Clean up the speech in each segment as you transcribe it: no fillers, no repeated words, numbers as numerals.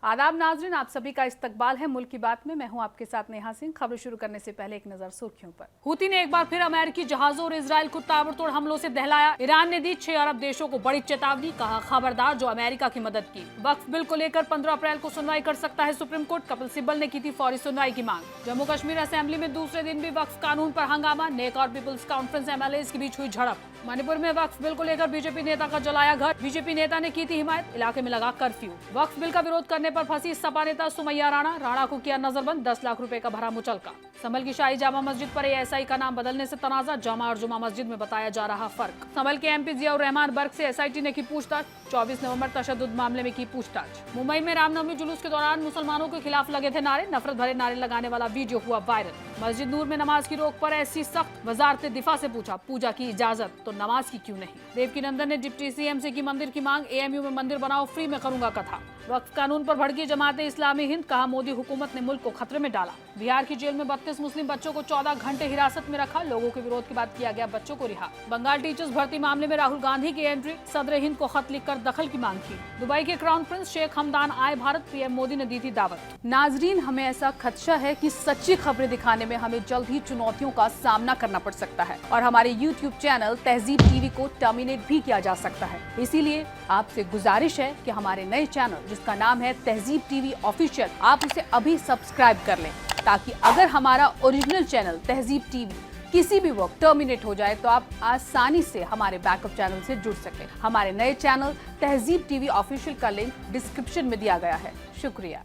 आदाब नाजरीन, आप सभी का इस्तकबाल है मुल्क की बात में। मैं हूं आपके साथ नेहा सिंह। खबर शुरू करने से पहले एक नजर सुर्खियों पर। हूती ने एक बार फिर अमेरिकी जहाजों और इजराइल को ताबड़तोड़ हमलों से दहलाया। ईरान ने दी 6 अरब देशों को बड़ी चेतावनी, कहा खबरदार जो अमेरिका की मदद की। वक्फ बिल को लेकर 15 अप्रैल को सुनवाई कर सकता है सुप्रीम कोर्ट। कपिल सिब्बल ने की थी फौरी सुनवाई की मांग। जम्मू कश्मीर असेंबली में दूसरे दिन भी वक्फ कानून पर हंगामा। नेक और पीपुल्स कॉन्फ्रेंस MLAs के बीच हुई झड़प। मणिपुर में वक्फ बिल को लेकर बीजेपी नेता का जलाया घर। बीजेपी नेता ने की थी हिमायत, इलाके में लगा कर्फ्यू। वक्फ बिल का विरोध करने पर फंसी सपा नेता सुमैया राणा को किया नजरबंद, 10 लाख रुपए का भरा मुचलका। संभल की शाही जामा मस्जिद पर ASI का नाम बदलने से तनाजा, जामा और जुमा मस्जिद में बताया जा रहा फर्क। संभल के MP जियाउर रहमान बर्ग से SIT ने की पूछताछ। 24 नवंबर तशद्दुद मामले में की पूछताछ। मुंबई में रामनवमी जुलूस के दौरान मुसलमानों के खिलाफ लगे थे नारे, नफरत भरे नारे लगाने वाला वीडियो हुआ वायरल। मस्जिद नूर में नमाज की रोक पर ऐसी सख्त, वजारत दिफा से पूछा पूजा की इजाजत तो नमाज की क्यों नहीं। देवकीनंदन ने डिप्टी CM से की मंदिर की मांग, AMU में मंदिर बनाओ, फ्री में करूंगा कथा। वक्फ कानून पर भड़की जमाते इस्लामी हिंद, कहा मोदी हुकूमत ने मुल्क को खतरे में डाला। बिहार की जेल में 32 मुस्लिम बच्चों को 14 घंटे हिरासत में रखा, लोगों के विरोध के बाद किया गया बच्चों को रिहा। बंगाल टीचर्स भर्ती मामले में राहुल गांधी की एंट्री, सदर हिंद को खत लिखकर दखल की मांग की। दुबई के क्राउन प्रिंस शेख हमदान आए भारत, PM मोदी ने दी थी दावत। नाजरीन, हमें ऐसा खदशा है कि सच्ची खबरें दिखाने में हमें जल्द ही चुनौतियों का सामना करना पड़ सकता है और हमारे YouTube चैनल तहजीब TV को टर्मिनेट भी किया जा सकता है। इसीलिए आपसे गुजारिश है कि हमारे नए चैनल जिसका नाम है तहजीब TV ऑफिशियल, आप उसे अभी सब्सक्राइब कर लें, ताकि अगर हमारा ओरिजिनल चैनल तहजीब TV किसी भी वक्त टर्मिनेट हो जाए तो आप आसानी से हमारे बैकअप चैनल से जुड़ सकें। हमारे नए चैनल तहजीब TV ऑफिशियल का लिंक डिस्क्रिप्शन में दिया गया है। शुक्रिया।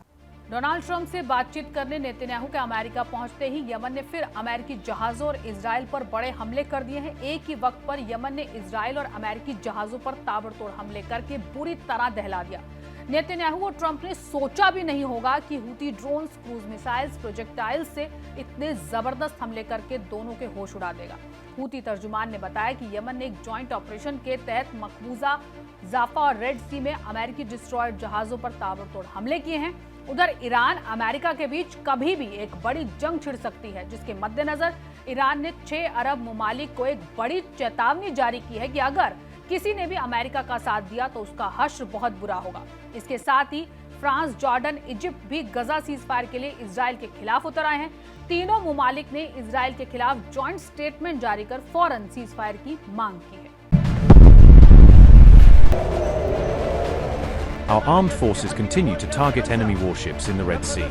डोनाल्ड ट्रंप से बातचीत करने नेतन्याहू के अमेरिका पहुंचते ही यमन ने फिर अमेरिकी जहाजों और इजराइल पर बड़े हमले कर दिए हैं। एक ही वक्त पर यमन ने इजराइल और अमेरिकी जहाजों पर ताबड़तोड़ हमले करके बुरी तरह दहला दिया। नेतन्याहू और ट्रंप ने सोचा भी नहीं होगा कि Houthi drones, cruise missiles, projectiles से इतने जबरदस्त हमले करके दोनों के होश उड़ा देगा। हूती तर्जुमान ने बताया कि यमन ने एक जॉइंट ऑपरेशन के तहत मकबूजा, जाफा और रेड सी में अमेरिकी डिस्ट्रॉयर जहाजों पर ताबड़तोड़ हमले किए हैं। उधर ईरान अमेरिका के बीच कभी भी एक बड़ी जंग छिड़ सकती है, जिसके मद्देनजर ईरान ने 6 अरब ममालिक को एक बड़ी चेतावनी जारी की है कि अगर किसी ने भी अमेरिका का साथ दिया तो उसका हश्र बहुत बुरा होगा। इसके साथ ही फ्रांस, जॉर्डन, इजिप्ट भी गजा सीजफायर के लिए इजराइल के खिलाफ उतर आए हैं। तीनों ममालिक ने इजराइल के खिलाफ जॉइंट स्टेटमेंट जारी कर फौरन सीजफायर की मांग की है। Our armed forces continue to target enemy warships in the Red Sea.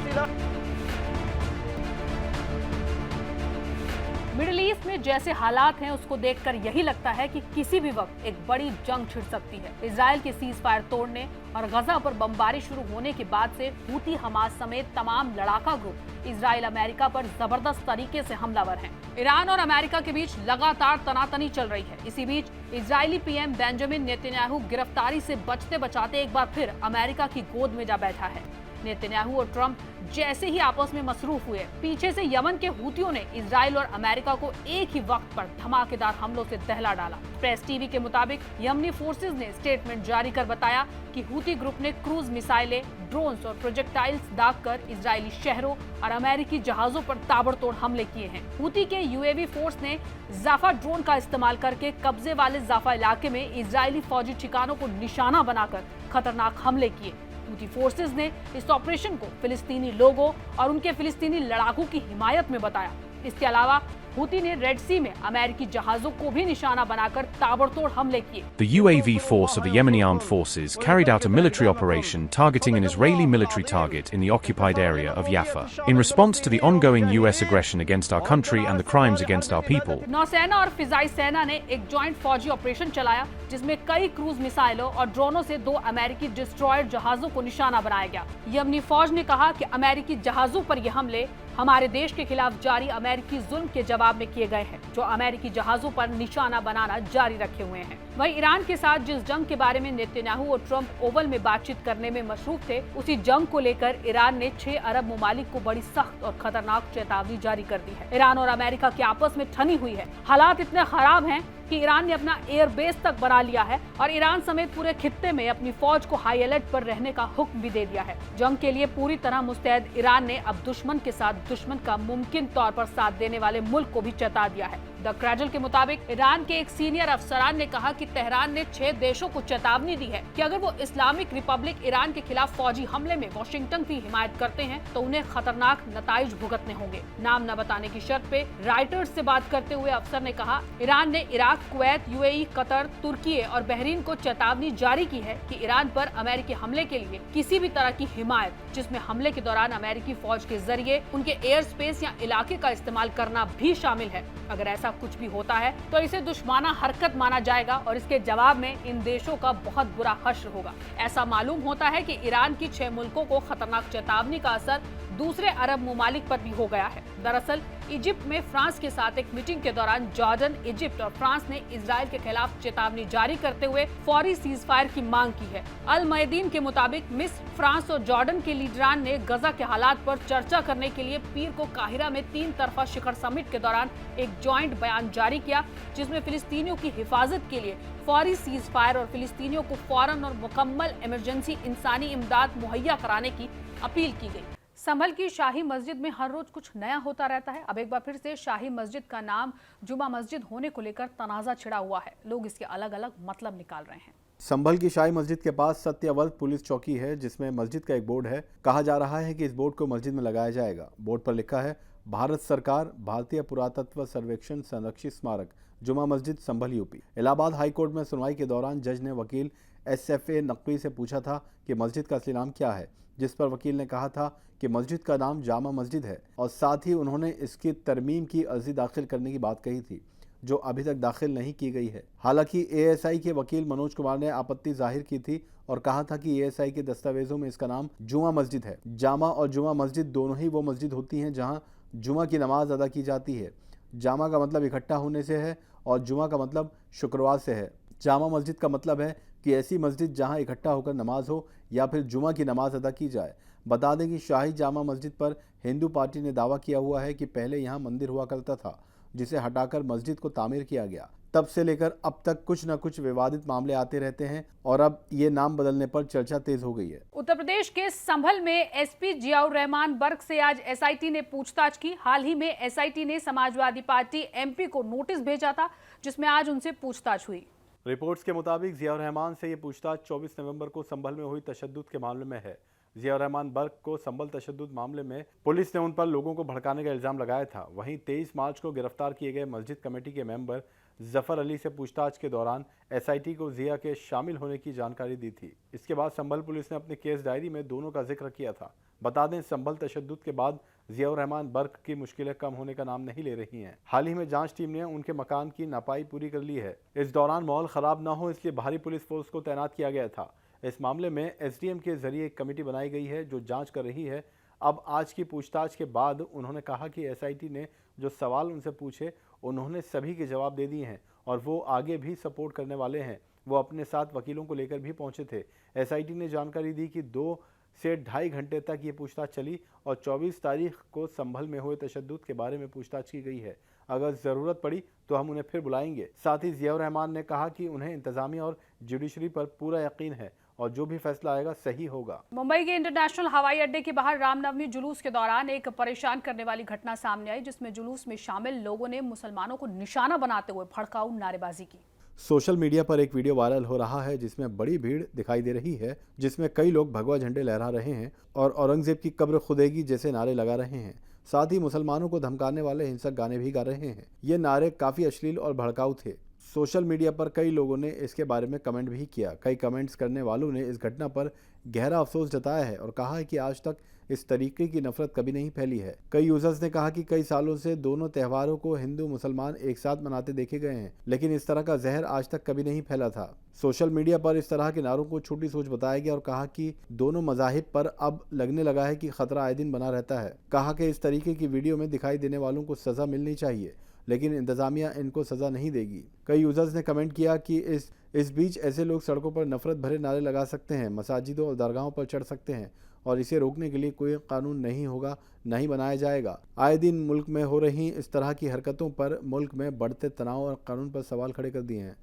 Middle east में जैसे हालात हैं उसको देखकर यही लगता है कि किसी भी वक्त एक बड़ी जंग छिड़ सकती है। इजराइल के सीज फायर तोड़ने और गजा पर बमबारी शुरू होने के बाद से हूती, हमास समेत तमाम लड़ाका ग्रुप इजराइल अमेरिका पर जबरदस्त तरीके से हमलावर हैं। ईरान और अमेरिका के बीच लगातार तनातनी चल रही है। इसी बीच इजरायली PM बेंजामिन नेतन्याहू गिरफ्तारी से बचते बचाते एक बार फिर अमेरिका की गोद में जा बैठा है। नेतन्याहू और ट्रंप जैसे ही आपस में मसरूफ हुए, पीछे से यमन के हूतियों ने इजराइल और अमेरिका को एक ही वक्त पर धमाकेदार हमलों से दहला डाला। प्रेस TV के मुताबिक यमनी फोर्सेज ने स्टेटमेंट जारी कर बताया कि हूती ग्रुप ने क्रूज मिसाइलें, ड्रोन्स और प्रोजेक्टाइल्स दागकर इजरायली शहरों और अमेरिकी जहाजों पर ताबड़तोड़ हमले किए हैं। हूती के UAV फोर्स ने जाफा ड्रोन का इस्तेमाल करके कब्जे वाले जाफा इलाके में इजरायली फौजी ठिकानों को निशाना बनाकर खतरनाक हमले किए। हूती फोर्सेज ने इस ऑपरेशन को फिलिस्तीनी लोगों और उनके फिलिस्तीनी लड़ाकों की हिमायत में बताया। इसके अलावा हूती ने रेड सी में अमेरिकी जहाजों को भी निशाना बनाकर ताबड़तोड़ हमले किए। The UAV force of the Yemeni armed forces carried out a military operation targeting an Israeli military target in the occupied area of Jaffa. In response to the ongoing US aggression against our country and the crimes against our people, नौसेना और फिजाई सेना ने एक joint फौजी operation चलाया, जिसमें कई cruise मिसाइलों और ड्रोनों से 2 अमेरिकी डिस्ट्रॉयर जहाजों को निशाना बनाया गया। यमनी फौज ने कहा कि अमेरिकी जहाजों पर ये हमले हमारे देश के खिलाफ जारी अमेरिकी जुल्म के जवाब में किए गए हैं, जो अमेरिकी जहाजों पर निशाना बनाना जारी रखे हुए हैं। वहीं ईरान के साथ जिस जंग के बारे में नेतन्याहू और ट्रंप ओवल में बातचीत करने में मशरूफ थे, उसी जंग को लेकर ईरान ने 6 अरब ममालिक को बड़ी सख्त और खतरनाक चेतावनी जारी कर दी है। ईरान और अमेरिका की आपस में ठनी हुई है। हालात इतने खराब हैं कि ईरान ने अपना एयरबेस तक बना लिया है और ईरान समेत पूरे खित्ते में अपनी फौज को हाई अलर्ट पर रहने का हुक्म भी दे दिया है। जंग के लिए पूरी तरह मुस्तैद ईरान ने अब दुश्मन के साथ दुश्मन का मुमकिन तौर पर साथ देने वाले मुल्क को भी चेता दिया है। द क्रैडल के मुताबिक ईरान के एक सीनियर अफसरान ने कहा कि तेहरान ने 6 देशों को चेतावनी दी है कि अगर वो इस्लामिक रिपब्लिक ईरान के खिलाफ फौजी हमले में वाशिंगटन की हिमायत करते हैं तो उन्हें खतरनाक नताइज भुगतने होंगे। नाम न बताने की शर्त पे राइटर्स से बात करते हुए अफसर ने कहा, ईरान ने इराक, कुवैत, यूएई, कतर, तुर्की और बहरीन को चेतावनी जारी की है कि ईरान पर अमेरिकी हमले के लिए किसी भी तरह की हिमायत, जिसमें हमले के दौरान अमेरिकी फौज के जरिए उनके एयर स्पेस या इलाके का इस्तेमाल करना भी शामिल है। अगर ऐसा कुछ भी होता है तो इसे दुश्मना हरकत माना जाएगा और इसके जवाब में इन देशों का बहुत बुरा हश्र होगा। ऐसा मालूम होता है कि ईरान की 6 मुल्कों को खतरनाक चेतावनी का असर दूसरे अरब ममालिक पर भी हो गया है। दरअसल इजिप्ट में फ्रांस के साथ एक मीटिंग के दौरान जॉर्डन, इजिप्ट और फ्रांस ने इजराइल के खिलाफ चेतावनी जारी करते हुए फौरी सीजफायर की मांग की है। अल मयदीन के मुताबिक मिस्र, फ्रांस और जॉर्डन के लीडरान ने गजा के हालात पर चर्चा करने के लिए पीर को काहिरा में 3 तरफा शिखर समिट के दौरान एक जॉइंट बयान जारी किया, जिसमें फिलिस्तीनियों की हिफाजत के लिए फौरी सीजफायर और फिलिस्तीनियों को फौरन और मुकम्मल इमरजेंसी इंसानी इमदाद मुहैया कराने की अपील की गई। संभल की शाही मस्जिद में हर रोज कुछ नया होता रहता है। अब एक बार फिर से शाही मस्जिद का नाम जुमा मस्जिद होने को लेकर तनाजा छिड़ा हुआ है। लोग इसके अलग अलग मतलब निकाल रहे हैं। संभल की शाही मस्जिद के पास सत्यवल्त पुलिस चौकी है, जिसमें मस्जिद का एक बोर्ड है। कहा जा रहा है कि इस बोर्ड को मस्जिद में लगाया जाएगा। बोर्ड पर लिखा है, भारत सरकार, भारतीय पुरातत्व सर्वेक्षण संरक्षित स्मारक, जुमा मस्जिद, संभल, यूपी। इलाहाबाद हाईकोर्ट में सुनवाई के दौरान जज ने वकील SFA नकवी से पूछा था कि मस्जिद का असली नाम क्या है, जिस पर वकील ने कहा था कि मस्जिद का नाम जामा मस्जिद है और साथ ही उन्होंने इसकी तरमीम की अर्जी दाखिल करने की बात कही थी, जो अभी तक दाखिल नहीं की गई है। हालांकि ASI के वकील मनोज कुमार ने आपत्ति जाहिर की थी और कहा था कि ASI के दस्तावेजों में इसका नाम जुमा मस्जिद है। जामा और जुमा मस्जिद दोनों ही वो मस्जिद होती हैं जहां जुमा की नमाज अदा की जाती है। जामा का मतलब इकट्ठा होने से है और जुमा का मतलब शुक्रवार से है। जामा मस्जिद का मतलब है कि ऐसी मस्जिद जहां इकट्ठा होकर नमाज हो या फिर जुमा की नमाज अदा की जाए। बता दें कि शाही जामा मस्जिद पर हिंदू पार्टी ने दावा किया हुआ है कि पहले यहां मंदिर हुआ करता था, जिसे हटाकर मस्जिद को तामीर किया गया। तब से लेकर अब तक कुछ न कुछ विवादित मामले आते रहते हैं और अब ये नाम बदलने पर चर्चा तेज हो गई है। उत्तर प्रदेश के संभल में SP जियाउर रहमान बर्क से आज SIT ने पूछताछ की। हाल ही में SIT ने समाजवादी पार्टी MP को नोटिस भेजा था, जिसमें आज उनसे पूछताछ हुई। रिपोर्ट्स के मुताबिक जियाउर रहमान से ये पूछताछ 24 नवंबर को संभल में हुई तशद्दुद के मामले में है। जियाउर रहमान बर्क को संभल तशद्दुद मामले में पुलिस ने उन पर लोगों को भड़काने का इल्जाम लगाया था। वहीं 23 मार्च को गिरफ्तार किए गए मस्जिद कमेटी के मेंबर जफर अली से पूछताछ के दौरान SIT को जिया के शामिल होने की जानकारी दी थी। इसके बाद संभल पुलिस ने अपनी केस डायरी में दोनों का जिक्र किया था। बता दें, संभल तशद्दुद के बाद जियाउर रहमान बर्क की मुश्किलें कम होने का नाम नहीं ले रही हैं। हाल ही में जांच टीम ने उनके मकान की नापाई पूरी कर ली है। इस दौरान माहौल खराब न हो, इसलिए भारी पुलिस फोर्स को तैनात किया गया था। इस मामले में SDM के जरिए एक कमेटी बनाई गई है जो जांच कर रही है। अब आज की पूछताछ के बाद उन्होंने कहा कि SIT ने जो सवाल उनसे पूछे उन्होंने सभी के जवाब दे दिए हैं और वो आगे भी सपोर्ट करने वाले हैं। वो अपने साथ वकीलों को लेकर भी पहुंचे थे। SIT ने जानकारी दी कि 2 से 2.5 घंटे तक ये पूछताछ चली और 24 तारीख को संभल में हुए तशद्दुद के बारे में पूछताछ की गई है। अगर ज़रूरत पड़ी तो हम उन्हें फिर बुलाएंगे। साथ ही जियाउर रहमान ने कहा कि उन्हें इंतजामिया और जुडिशरी पर पूरा यकीन है और जो भी फैसला आएगा सही होगा। मुंबई के इंटरनेशनल हवाई अड्डे के बाहर रामनवमी जुलूस के दौरान एक परेशान करने वाली घटना सामने आई, जिसमें जुलूस में शामिल लोगों ने मुसलमानों को निशाना बनाते हुए भड़काऊ नारेबाजी की। सोशल मीडिया पर एक वीडियो वायरल हो रहा है जिसमें बड़ी भीड़ दिखाई दे रही है, जिसमें कई लोग भगवा झंडे लहरा रहे हैं और औरंगजेब की कब्र खुदेगी जैसे नारे लगा रहे हैं। साथ ही मुसलमानों को धमकाने वाले हिंसक गाने भी गा रहे हैं। ये नारे काफी अश्लील और भड़काऊ थे। सोशल मीडिया पर कई लोगों ने इसके बारे में कमेंट भी किया। कई कमेंट्स करने वालों ने इस घटना पर गहरा अफसोस जताया है और कहा है कि आज तक इस तरीके की नफरत कभी नहीं फैली है। कई यूजर्स ने कहा कि कई सालों से दोनों त्योहारों को हिंदू मुसलमान एक साथ मनाते देखे गए हैं, लेकिन इस तरह का जहर आज तक कभी नहीं फैला था। सोशल मीडिया पर इस तरह के नारों को छोटी सोच बताया गया और कहा कि दोनों मजाहिब पर अब लगने लगा है कि खतरा आए दिन बना रहता है। कहा कि इस तरीके की वीडियो में दिखाई देने वालों को सजा मिलनी चाहिए, लेकिन इंतजामिया इनको सजा नहीं देगी। कई यूजर्स ने कमेंट किया कि इस बीच ऐसे लोग सड़कों पर नफरत भरे नारे लगा सकते हैं, मसाजिदों और दरगाहों पर चढ़ सकते हैं और इसे रोकने के लिए कोई कानून नहीं होगा, नहीं बनाया जाएगा। आए दिन मुल्क में हो रही इस तरह की हरकतों पर मुल्क में बढ़ते तनाव और कानून पर सवाल खड़े कर दिए हैं।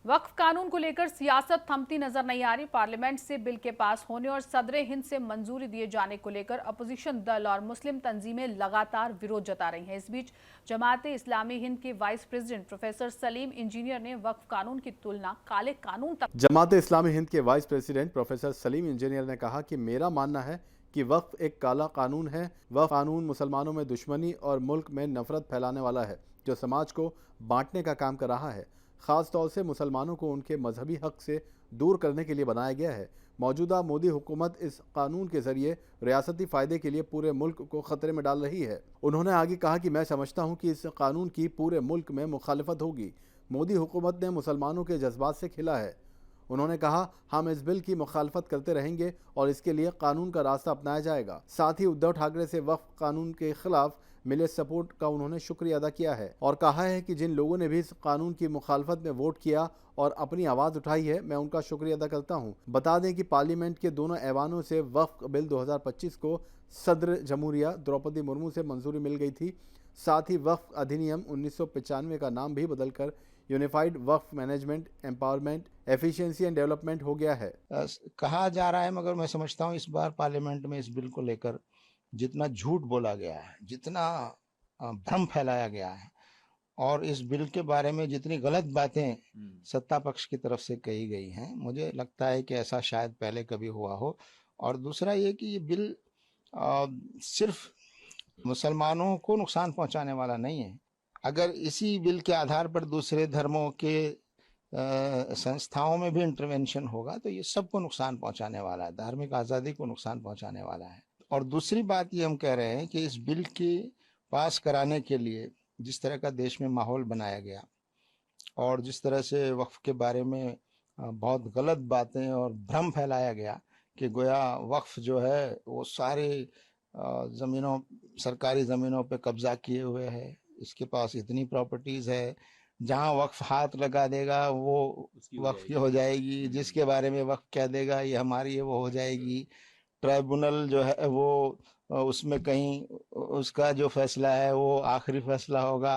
वक्फ कानून को लेकर सियासत थमती नजर नहीं आ रही। पार्लियामेंट से बिल के पास होने और सदर हिंद से मंजूरी दिए जाने को लेकर अपोजिशन दल और मुस्लिम तंजीमें लगातार विरोध जता रही हैं। इस बीच जमाते इस्लामी हिंद के vice president professor Salim engineer ने वक्फ कानून की तुलना काले कानून तक। जमाते इस्लामी हिंद के vice president professor Salim engineer ने कहा कि मेरा मानना है कि वक्फ एक काला कानून है। वक्फ कानून मुसलमानों में दुश्मनी और मुल्क में नफरत फैलाने वाला है, जो समाज को बांटने का काम कर रहा है। खास तौर से मुसलमानों को उनके मजहबी हक से दूर करने के लिए बनाया गया है। मौजूदा मोदी हुकूमत इस कानून के जरिए रियासती फ़ायदे के लिए पूरे मुल्क को ख़तरे में डाल रही है। उन्होंने आगे कहा कि मैं समझता हूं कि इस कानून की पूरे मुल्क में मुखालिफत होगी। मोदी हुकूमत ने मुसलमानों के जज्बात से खेला है। उन्होंने कहा, हम इस बिल की मुखालफत करते रहेंगे और इसके लिए कानून का रास्ता अपनाया जाएगा। साथ ही उद्धव ठाकरे से वक्फ कानून के खिलाफ मिले सपोर्ट का उन्होंने शुक्रिया अदा किया है और कहा है कि जिन लोगों ने भी इस कानून की मुखालफत में वोट किया और अपनी आवाज़ उठाई है, मैं उनका शुक्रिया अदा करता हूं। बता दें कि पार्लियामेंट के दोनों ऐवानों से वक्फ बिल 2025 को सदर जमहूरिया द्रौपदी मुर्मू से मंजूरी मिल गई थी। साथ ही वक्फ अधिनियम 1995 का नाम भी बदलकर unified Waqf management, empowerment, efficiency and development हो गया है। कहा जा रहा है, मगर मैं समझता हूँ इस बार पार्लियामेंट में इस बिल को लेकर जितना झूठ बोला गया है, जितना भ्रम फैलाया गया है और इस बिल के बारे में जितनी गलत बातें सत्ता पक्ष की तरफ से कही गई हैं, मुझे लगता है कि ऐसा शायद पहले कभी हुआ हो। और दूसरा ये कि ये बिल सिर्फ मुसलमानों को नुकसान पहुंचाने वाला नहीं है। अगर इसी बिल के आधार पर दूसरे धर्मों के संस्थाओं में भी इंटरवेंशन होगा तो ये सबको नुकसान पहुंचाने वाला है, धार्मिक आज़ादी को नुकसान पहुंचाने वाला है। और दूसरी बात ये हम कह रहे हैं कि इस बिल के पास कराने के लिए जिस तरह का देश में माहौल बनाया गया और जिस तरह से वक्फ के बारे में बहुत गलत बातें और भ्रम फैलाया गया कि गोया वक्फ जो है वो सारे ज़मीनों, सरकारी ज़मीनों पे कब्जा किए हुए है, इसके पास इतनी प्रॉपर्टीज़ है, जहाँ वक्फ हाथ लगा देगा वो वक्फ की हो जाएगी, जिसके बारे में वक्फ कह देगा ये हमारी है वो हो जाएगी। ट्राइब्यूनल जो है वो उसमें कहीं उसका जो फैसला है वो आखिरी फैसला होगा।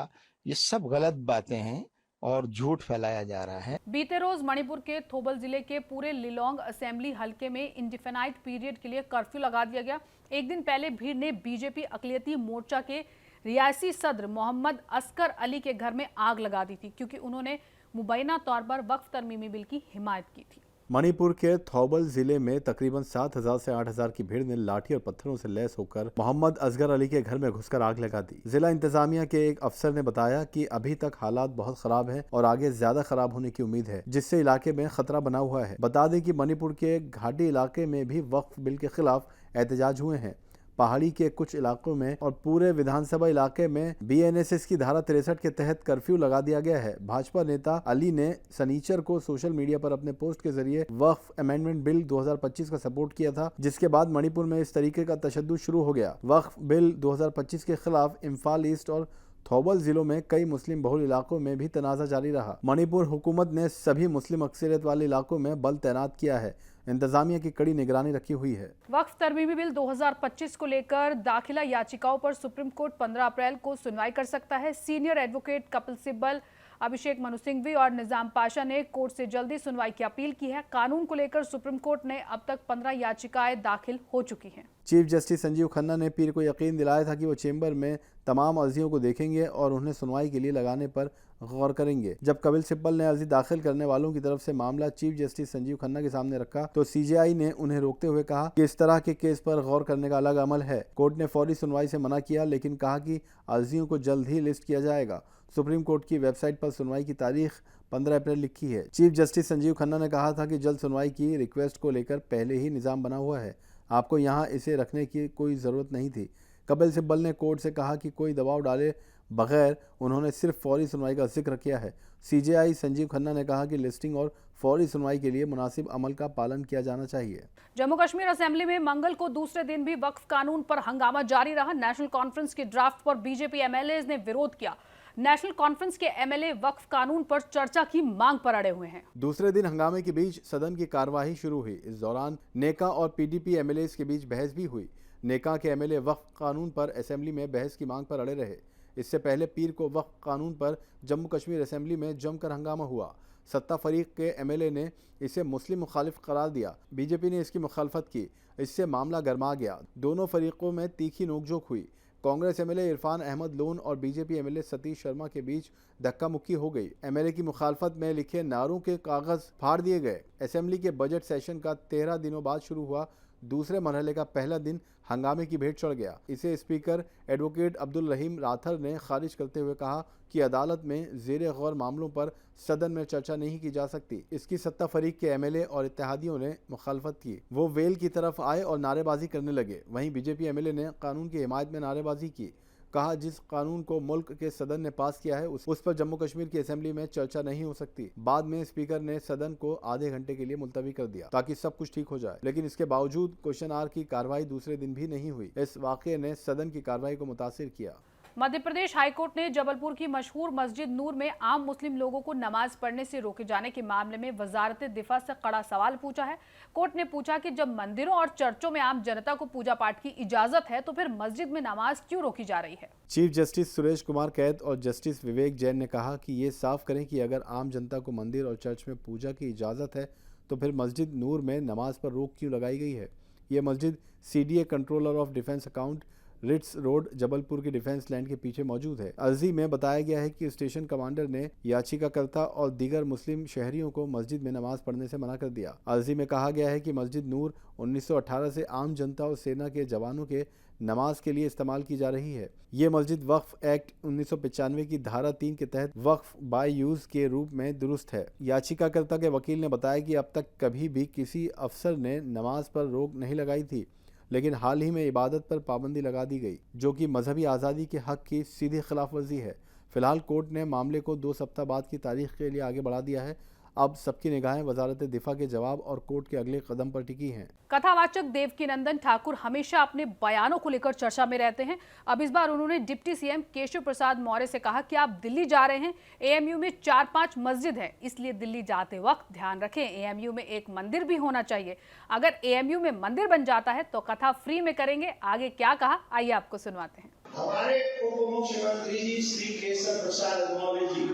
ये सब गलत बातें हैं और झूठ फैलाया जा रहा है। बीते रोज मणिपुर के थोबल जिले के पूरे लिलोंग असेंबली हलके में इंडिफिनाइट पीरियड के लिए कर्फ्यू लगा दिया गया। एक दिन पहले भीड़ ने बीजेपी अक़लियती मोर्चा के रियासी सदर मोहम्मद असगर अली के घर में आग लगा दी थी, क्योंकि उन्होंने मुबैना तौर पर वक्फ तरमीमी बिल की हिमायत की थी। मणिपुर के थौबल जिले में तकरीबन 7,000 से 8,000 की भीड़ ने लाठी और पत्थरों से लैस होकर मोहम्मद असगर अली के घर में घुसकर आग लगा दी। जिला इंतजामिया के एक अफसर ने बताया कि अभी तक हालात बहुत खराब हैं और आगे ज्यादा खराब होने की उम्मीद है, जिससे इलाके में खतरा बना हुआ है। बता दें कि मणिपुर के घाटी इलाके में भी वक्फ बिल के खिलाफ एहतजाज हुए हैं। पहाड़ी के कुछ इलाकों में और पूरे विधानसभा इलाके में BNSS की धारा 63 के तहत कर्फ्यू लगा दिया गया है। भाजपा नेता अली ने शनिचर को सोशल मीडिया पर अपने पोस्ट के जरिए वक्फ अमेंडमेंट बिल 2025 का सपोर्ट किया था, जिसके बाद मणिपुर में इस तरीके का तशद्दुद शुरू हो गया। वक्फ बिल 2025 के खिलाफ इम्फाल ईस्ट और थौबल जिलों में कई मुस्लिम बहुल इलाकों में भी तनाज़ा जारी रहा। मणिपुर हुकूमत ने सभी मुस्लिम अक्सरियत वाले इलाकों में बल तैनात किया है। इंतजामिया की कड़ी निगरानी रखी हुई है। वक्फ तरमीमी बिल 2025 को लेकर दाखिला याचिकाओं पर सुप्रीम कोर्ट 15 अप्रैल को सुनवाई कर सकता है। सीनियर एडवोकेट कपिल सिब्बल, अभिषेक मनु सिंघवी और निजाम पाशा ने कोर्ट से जल्दी सुनवाई की अपील की है। कानून को लेकर सुप्रीम कोर्ट ने अब तक 15 याचिकाएं दाखिल हो चुकी हैं। चीफ जस्टिस संजीव खन्ना ने पीर को यकीन दिलाया था कि वो चेंबर में तमाम अर्जियों को देखेंगे और उन्हें सुनवाई के लिए लगाने पर गौर करेंगे। जब कपिल सिब्बल ने अर्जी दाखिल करने वालों की तरफ से मामला चीफ जस्टिस संजीव खन्ना के सामने रखा तो CJI ने उन्हें रोकते हुए कहा कि इस तरह के केस पर गौर करने का अलग अमल है। कोर्ट ने फौरी सुनवाई से मना किया, लेकिन कहा कि अर्जियों को जल्द ही लिस्ट किया जाएगा। सुप्रीम कोर्ट की वेबसाइट पर सुनवाई की तारीख 15 अप्रैल लिखी है। चीफ जस्टिस संजीव खन्ना ने कहा था कि जल्द सुनवाई की रिक्वेस्ट को लेकर पहले ही निज़ाम बना हुआ है, आपको यहाँ इसे रखने की कोई ज़रूरत नहीं थी। कपिल सिब्बल ने कोर्ट से कहा कि कोई दबाव डाले बगैर उन्होंने सिर्फ फौरी सुनवाई का जिक्र किया है। CJI संजीव खन्ना ने कहा कि लिस्टिंग और फौरी सुनवाई के लिए मुनासिब अमल का पालन किया जाना चाहिए। जम्मू कश्मीर असेंबली में मंगल को दूसरे दिन भी वक्फ कानून पर हंगामा जारी रहा। नेशनल कॉन्फ्रेंस के ड्राफ्ट पर BJP MLAs ने विरोध किया। नेशनल कॉन्फ्रेंस के MLA वक्फ कानून पर चर्चा की मांग पर अड़े हुए हैं। दूसरे दिन हंगामे के बीच सदन की कार्यवाही शुरू हुई। इस दौरान नेका और PDP MLAs के बीच बहस भी हुई। नेका के MLA वक्फ कानून पर असेंबली में बहस की मांग पर अड़े रहे। इससे पहले पीर को वक्फ कानून पर जम्मू कश्मीर असेंबली में जमकर हंगामा हुआ। सत्ता फरीक के एमएलए ने इसे मुस्लिम मुखालिफ करार दिया। बीजेपी ने इसकी मुखालफत की। इससे मामला गर्मा गया। दोनों फरीकों में तीखी नोकझोंक हुई। कांग्रेस एमएलए इरफान अहमद लोन और बीजेपी एमएलए सतीश शर्मा के बीच धक्का मुक्की हो गई। एमएलए की मुखालफत में लिखे नारों के कागज फाड़ दिए गए। असेंबली के बजट सेशन का 13 दिनों बाद शुरू हुआ दूसरे मरहले का पहला दिन हंगामे की भेंट चढ़ गया। इसे स्पीकर एडवोकेट अब्दुल रहीम राथर ने खारिज करते हुए कहा कि अदालत में ज़ेरे गौर मामलों पर सदन में चर्चा नहीं की जा सकती। इसकी सत्ता फरीक के एमएलए और इत्तेहादियों ने मुखालफत की। वो वेल की तरफ आए और नारेबाजी करने लगे। वहीं बीजेपी एमएलए ने कानून की हिमायत में नारेबाजी की। कहा जिस कानून को मुल्क के सदन ने पास किया है उस पर जम्मू कश्मीर की असेंबली में चर्चा नहीं हो सकती। बाद में स्पीकर ने सदन को आधे घंटे के लिए मुलतवी कर दिया ताकि सब कुछ ठीक हो जाए, लेकिन इसके बावजूद क्वेश्चन आवर की कार्रवाई दूसरे दिन भी नहीं हुई। इस वाकये ने सदन की कार्रवाई को मुतासिर किया। मध्य प्रदेश हाईकोर्ट ने जबलपुर की मशहूर मस्जिद नूर में आम मुस्लिम लोगों को नमाज पढ़ने से रोके जाने के मामले में वजारत दिफा से कड़ा सवाल पूछा है। कोर्ट ने पूछा कि जब मंदिरों और चर्चों में आम जनता को पूजा पाठ की इजाजत है तो फिर मस्जिद में नमाज क्यों रोकी जा रही है। चीफ जस्टिस सुरेश कुमार कैद और जस्टिस विवेक जैन ने कहा कि ये साफ करें कि अगर आम जनता को मंदिर और चर्च में पूजा की इजाजत है तो फिर मस्जिद नूर में नमाज पर रोक क्यों लगाई गई है। ये मस्जिद CDA controller of defence account ridge road Jabalpur के डिफेंस लैंड के पीछे मौजूद है। अर्जी में बताया गया है कि स्टेशन कमांडर ने याचिकाकर्ता और दीगर मुस्लिम शहरियों को मस्जिद में नमाज पढ़ने से मना कर दिया। अर्जी में कहा गया है कि मस्जिद नूर 1918 से आम जनता और सेना के जवानों के नमाज के लिए इस्तेमाल की जा रही है। ये मस्जिद वक्फ एक्ट 1995 की धारा 3 के तहत वक्फ बाय यूज के रूप में दुरुस्त है। याचिकाकर्ता के वकील ने बताया कि अब तक कभी भी किसी अफसर ने नमाज पर रोक नहीं लगाई थी, लेकिन हाल ही में इबादत पर पाबंदी लगा दी गई, जो कि मजहबी आज़ादी के हक की सीधी खिलाफ वर्जी है। फिलहाल कोर्ट ने मामले को 2 सप्ताह बाद की तारीख के लिए आगे बढ़ा दिया है। अब सबकी निगाहें वजारत दिफा के जवाब और कोर्ट के अगले कदम पर टिकी हैं। कथावाचक देवकीनंदन ठाकुर हमेशा अपने बयानों को लेकर चर्चा में रहते हैं। अब इस बार उन्होंने डिप्टी सीएम केशव प्रसाद मौर्य से कहा कि आप दिल्ली जा रहे हैं, AMU में 4-5 मस्जिद है, इसलिए दिल्ली जाते वक्त ध्यान रखें AMU में एक मंदिर भी होना चाहिए। अगर AMU में मंदिर बन जाता है तो कथा फ्री में करेंगे। आगे क्या कहा, आइए आपको सुनवाते हैं। हमारे उप मुख्यमंत्री जी श्री केशव प्रसाद मौर्य जी,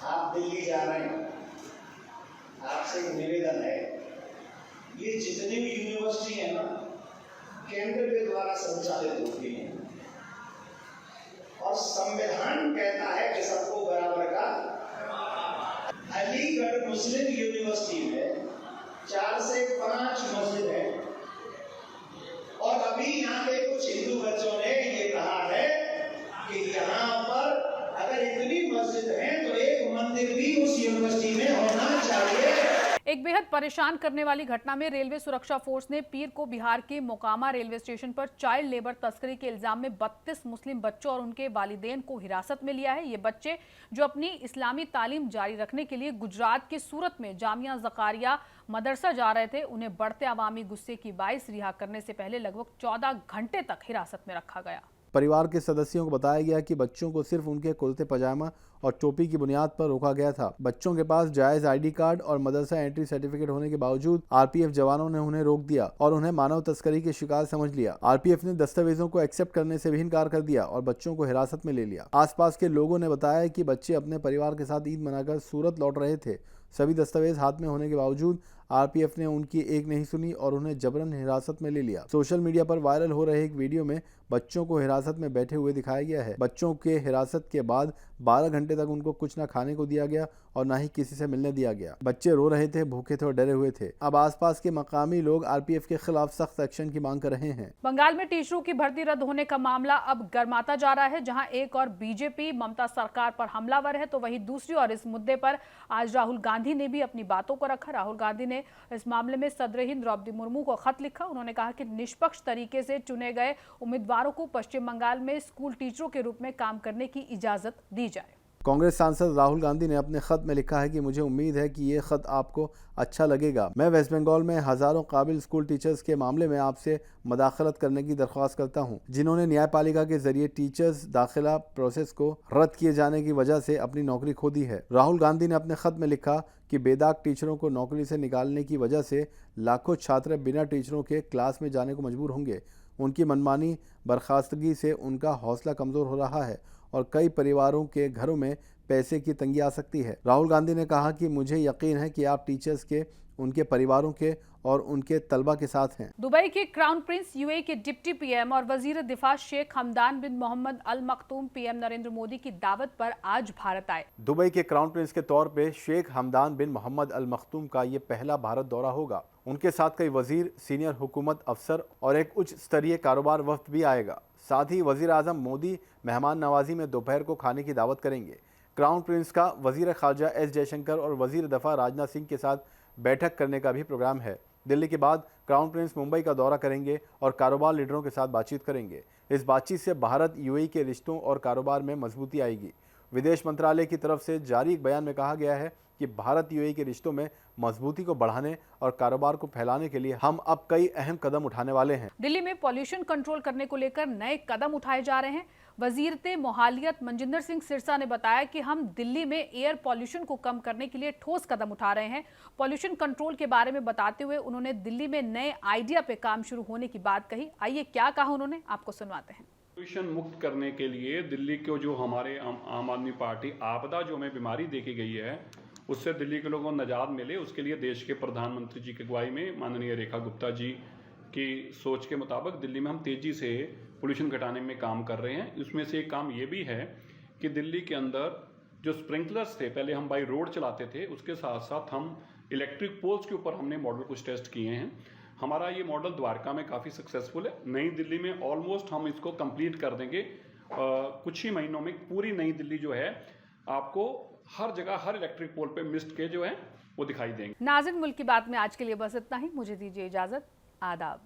आप दिल्ली जा रहे हैं, आपसे एक निवेदन है, ये जितनी भी यूनिवर्सिटी है ना, केंद्र के द्वारा संचालित होती हैं और संविधान कहता है कि सबको बराबर का। अलीगढ़ मुस्लिम यूनिवर्सिटी में 4 से 5 मस्जिद है और अभी यहाँ के कुछ हिंदू बच्चों ने ये कहा है कि यहाँ पर अगर इतनी मस्जिद है तो एक मंदिर भी उस यूनिवर्सिटी में होना चाहिए। एक बेहद परेशान करने वाली घटना में रेलवे सुरक्षा फोर्स ने पीर को बिहार के मोकामा रेलवे स्टेशन पर चाइल्ड लेबर तस्करी के इल्जाम में 32 मुस्लिम बच्चों और उनके वालिदैन को हिरासत में लिया है। ये बच्चे जो अपनी इस्लामी तालीम जारी रखने के लिए गुजरात के सूरत में जामिया ज़कारिया मदरसा जा रहे थे। उन्हें बढ़ते अवामी गुस्से की बाइस रिहा करने से पहले लगभग 14 घंटे तक हिरासत में रखा गया। परिवार के सदस्यों को बताया गया कि बच्चों को सिर्फ उनके कुर्ते पजामा और टोपी की बुनियाद पर रोका गया था। बच्चों के पास जायज ID कार्ड और मदरसा एंट्री सर्टिफिकेट होने के बावजूद RPF जवानों ने उन्हें रोक दिया और उन्हें मानव तस्करी के शिकार समझ लिया। RPF ने दस्तावेजों को एक्सेप्ट करने से भी इनकार कर दिया और बच्चों को हिरासत में ले लिया। आसपास के लोगों ने बताया कि बच्चे अपने परिवार के साथ ईद मनाकर सूरत लौट रहे थे। सभी दस्तावेज हाथ में होने के बावजूद RPF ने उनकी एक नहीं सुनी और उन्हें जबरन हिरासत में ले लिया। सोशल मीडिया पर वायरल हो रहे एक वीडियो में बच्चों को हिरासत में बैठे हुए दिखाया गया है। बच्चों के हिरासत के बाद 12 घंटे तक उनको कुछ न खाने को दिया गया और न ही किसी से मिलने दिया गया। बच्चे रो रहे थे, भूखे थे और डरे हुए थे। अब आसपास के मकामी लोग RPF के खिलाफ सख्त एक्शन की मांग कर रहे हैं। बंगाल में टीचरों की भर्ती रद्द होने का मामला अब गर्माता जा रहा है। जहां एक और बीजेपी ममता सरकार पर हमलावर है तो वहीं दूसरी ओर इस मुद्दे पर आज राहुल गांधी ने भी अपनी बातों को रखा। राहुल गांधी ने इस मामले में सदर हिंद द्रौपदी मुर्मू को खत लिखा। उन्होंने कहा कि निष्पक्ष तरीके से चुने गए उम्मीदवारों को पश्चिम बंगाल में स्कूल टीचरों के रूप में काम करने की इजाजत दी जाए। कांग्रेस सांसद राहुल गांधी ने अपने खत में लिखा है कि मुझे उम्मीद है कि ये खत आपको अच्छा लगेगा। मैं वेस्ट बंगाल में हजारों काबिल स्कूल टीचर्स के मामले में आपसे मदाखलत करने की दरख्वास्त करता हूं, जिन्होंने न्यायपालिका के जरिए टीचर्स दाखिला प्रोसेस को रद्द किए जाने की वजह से अपनी नौकरी खो दी है। राहुल गांधी ने अपने खत में लिखा कि बेदाग टीचरों को नौकरी से निकालने की वजह से लाखों छात्र बिना टीचरों के क्लास में जाने को मजबूर होंगे। उनकी मनमानी बर्खास्तगी से उनका हौसला कमज़ोर हो रहा है और कई परिवारों के घरों में पैसे की तंगी आ सकती है। राहुल गांधी ने कहा कि मुझे यकीन है कि आप टीचर्स के, उनके परिवारों के और उनके तलबा के साथ हैं। दुबई के क्राउन प्रिंस, यूएई के डिप्टी पीएम और वजीर दिफा शेख हमदान बिन मोहम्मद अल मखतूम पीएम नरेंद्र मोदी की दावत पर आज भारत आए। दुबई के क्राउन प्रिंस के तौर पे शेख हमदान बिन मोहम्मद अल मखतूम का ये पहला भारत दौरा होगा। उनके साथ कई वजीर, सीनियर हुकूमत अफसर और एक उच्च स्तरीय कारोबार वफ्द भी आएगा। साथ ही वजीर आजम मोदी मेहमान नवाजी में दोपहर को खाने की दावत करेंगे। क्राउन प्रिंस का वजीर खारजा एस जयशंकर और वजीर दफा राजनाथ सिंह के साथ बैठक करने का भी प्रोग्राम है। दिल्ली के बाद क्राउन प्रिंस मुंबई का दौरा करेंगे और कारोबार लीडरों के साथ बातचीत करेंगे। इस बातचीत से भारत यूएई के रिश्तों और कारोबार में मजबूती आएगी। विदेश मंत्रालय की तरफ से जारी एक बयान में कहा गया है कि भारत यूएई के रिश्तों में मजबूती को बढ़ाने और कारोबार को फैलाने के लिए हम अब कई अहम कदम उठाने वाले हैं। दिल्ली में पॉल्यूशन कंट्रोल करने को लेकर नए कदम उठाए जा रहे हैं। वजीरते मोहालियत मनजिंदर सिंह सिरसा ने बताया कि हम दिल्ली में एयर पॉल्यूशन को कम करने के लिए ठोस कदम उठा रहे हैं। पॉल्यूशन कंट्रोल के बारे में बताते हुए उन्होंने दिल्ली में नए आइडिया पे काम शुरू होने की बात कही। आइए क्या कहा उन्होंने, आपको सुनवाते हैं। पॉल्यूशन मुक्त करने के लिए दिल्ली को जो हमारे आम आदमी पार्टी आपदा जो हमें बीमारी देखी गई है उससे दिल्ली के लोगों को निजात मिले, उसके लिए देश के प्रधानमंत्री जी की अगुवाई में माननीय रेखा गुप्ता जी की सोच के मुताबिक दिल्ली में हम तेज़ी से पोल्यूशन घटाने में काम कर रहे हैं। इसमें से एक काम ये भी है कि दिल्ली के अंदर जो स्प्रिंकलर्स थे, पहले हम बाई रोड चलाते थे, उसके साथ साथ हम इलेक्ट्रिक पोल्स के ऊपर हमने मॉडल कुछ टेस्ट किए हैं। हमारा ये मॉडल द्वारका में काफ़ी सक्सेसफुल है। नई दिल्ली में ऑलमोस्ट हम इसको कंप्लीट कर देंगे। कुछ ही महीनों में पूरी नई दिल्ली जो है आपको हर जगह हर इलेक्ट्रिक पोल पे मिस्ट के जो है वो दिखाई देंगे। नाज़रीन, मुल्क की बात में आज के लिए बस इतना ही। मुझे दीजिए इजाजत। आदाब।